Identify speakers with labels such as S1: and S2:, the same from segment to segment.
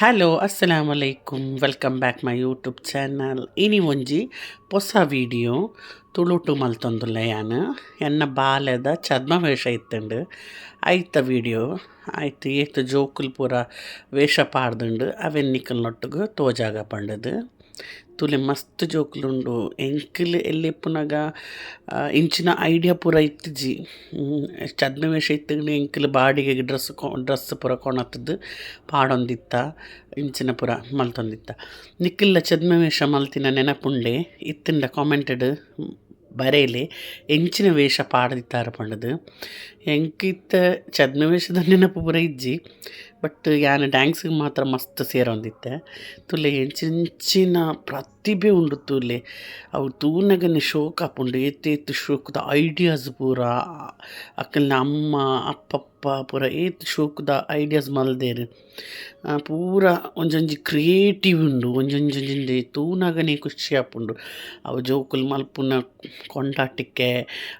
S1: Hello ಅಸ್ಸಲಾಮು ಅಲೈಕುಮ್ welcome back my YouTube channel ಇನಿ ಒಂಜಿ ಹೊಸ ವಿಡಿಯೋ ತುಳುಟು ಮಲ್ತೊಂದುಲ್ಲ ಯಾನ್ ಎನ್ನ ಬಾಲ್ಯದ ಛದ್ಮವೇಷ ಇತ್ತುಂಡು ಐತ ವಿಡಿಯೋ ಆಯ್ತು ಏತ್ ಜೋಕುಲು ಪೂರ ವೇಷ ಪಾಡ್ದುಂಡು ಅವೆನ್ನಿಕಲ್ನೊಟ್ಟುಗು ತೋಜಾಗ ಪಂಡದು ತುಲೆ ಮಸ್ತ್ ಜೋಕುಲುಂಡು ಎಂಕುಲು ಎಲ್ಲೆಪ್ಪುನಗ ಇಂಚಿನ ಐಡಿಯಾ ಪೂರ ಇತ್ತಿಜ್ಜಿ ಛದ್ಮವೇಷ ಇತ್ತುಂಡು ಎಂಕುಲು ಬಾಡಿಗೆ ಡ್ರೆಸ್ ಪೂರ ಕೊಣತುದು ಪಾಡೊಂದಿತ್ತ ಇಂಚಿನ ಪೂರ ಮಲ್ತೊಂದಿತ್ತ ನಿಕ್ಕ್ಲ ಛದ್ಮವೇಷ ಮಲ್ತಿನ ನೆನಪುಂಡೆ ಇತ್ತಿಂಡ ಕಾಮೆಂಟೆಡ್ ಬರೇಲೆ ಎಂಚಿನ ವೇಷ ಪಾಡ್ದಿತ್ತಾರ ಪಂಡದು ಎಂಕಿತ್ತ ಛದ್ಮವೇಷದ ನೆನಪು ಪೂರ ಇಜ್ಜಿ ಬಟ್ ಯಾನ್ ಡ್ಯಾನ್ಸಿಗೆ ಮಾತ್ರ ಮಸ್ತ್ ಸೇರೊಂದಿತ್ತೆ ತುಲೆ ಎಂಚಿನ ಪ್ರತಿಭೆ ಉಂಡು ತೂಲೆ ಅವು ತೂನಗನೆ ಶೋಕ್ ಆಪುಂಡು ಏತ್ ಶೋಕುದ ಐಡಿಯಾಸ್ ಪೂರ ಅಕ್ಕಲ್ನ ಅಮ್ಮ ಅಪ್ಪಪ್ಪ ಪೂರ ಏತ್ ಶೋಕುದ ಐಡಿಯಾಸ್ ಮಲ್ದೆರ್ ಪೂರ ಒಂಜೊಂಜಿ ಕ್ರಿಯೇಟಿವ್ ಉಂಡು ಒಂಜೊಂಜೊಂಜಿಂಡೆ ತೂನಗನೆ ಖುಷಿ ಆಪುಂಡು ಅವು ಜೋಕುಲು ಮಲ್ಪುನ ಕೊಂಡಾಟಿಕೆ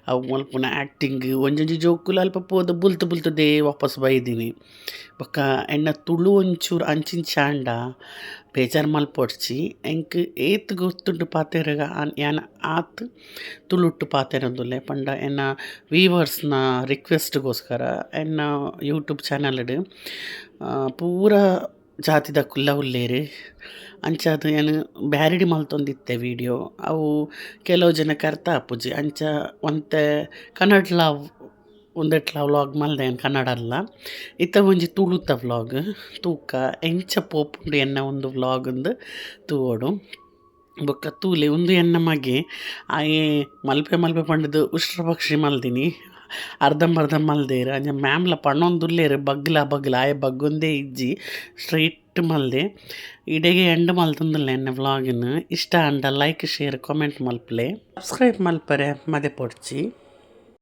S1: ಅವು ಮಲ್ಪುನ ಆ್ಯಕ್ಟಿಂಗ್ ಒಂಜೊಂಜಿ ಜೋಕುಲು ಅಲ್ಪ ಪೋದು ಬುಲ್ತುದೇ ವಾಪಸ್ ಬೈದಿನಿ ಬೊಕ್ಕ ಎನ್ನ ತುಳು ಒಂಚೂರು ಅಂಚಿಂಚಾಂಡ ಬೇಜಾರು ಮಲ್ಪೊಡ್ಚಿ ಎಂಕ್ ಏತ್ ಗೊತ್ತುಂಡು ಪಾತೆರಗ ಯಾನ್ ಆತ್ ತುಳುಟ್ಟು ಪಾತೆರೊಂದುಲ್ಲೆ ಪಂಡ ಎನ್ನ ವೀವರ್ಸ್ನ ರಿಕ್ವೆಸ್ಟ್ಗೋಸ್ಕರ ಎನ್ನ ಯೂಟ್ಯೂಬ್ ಚಾನಲ್ಡ್ ಪೂರ ಜಾತಿದ ಕುಲ್ಲ ಉಲ್ಲೇರ್ ಅಂಚಾದ್ ಯಾನ್ ಬ್ಯಾರೆಡ್ ಮಲ್ತೊಂದಿತ್ತೆ ವಿಡಿಯೋ ಅವು ಕೆಲವು ಜನಕ್ಕೆ ಅರ್ಥ ಆಪುಜಿ ಅಂಚ ಒಂತೆ ಕನ್ನಡ್ಲ ಉಂದೆಟ್ಲ ವ್ಲಾಗ್ ಮಲ್ದೆ ಕನ್ನಡಲ್ಲ ಇತ್ತ ಒಂಜಿ ತುಳುತ ವ್ಲಾಗ್ ತೂಕ ಎಂಚ ಪೋಪುಂಡು ಎನ್ನ ಒಂದು ವ್ಲಾಗ್ ಉಂದು ತೂವೊಡು ಬೊಕ್ಕ ತೂಲೆ ಉಂದು ಎನ್ನ ಮಗೆ ಆಯೆ ಮಲ್ಪೆ ಪಂಡದು ಉಷ್ಟ್ರ ಪಕ್ಷಿ ಮಲ್ದಿನಿ ಅರ್ಧಂಬರ್ಧ ಮಲ್ದೇರ್ ಅಂಚ ಮ್ಯಾಮ್ಲ ಪಣ್ಣೊಂದುಲ್ಲೇರ್ ಬಗ್ಲ ಆಯೆ ಬಗ್ಗೊಂದೇ ಇಜ್ಜಿ ಸ್ಟ್ರೈಟ್ ಮಲ್ದೆ ಇಡೆಗೆ ಎಂಡ್ ಮಲ್ತೊಂದುಲ್ಲೆ ಎನ್ನ ವ್ಲಾಗಿನ್ ಇಷ್ಟ ಅಂಡ ಲೈಕ್ ಶೇರ್ ಕಾಮೆಂಟ್ ಮಲ್ಪಲೆ ಸಬ್ಸ್ಕ್ರೈಬ್ ಮಲ್ಪರೆ ಮದೆ ಪೊಡ್ಚಿ.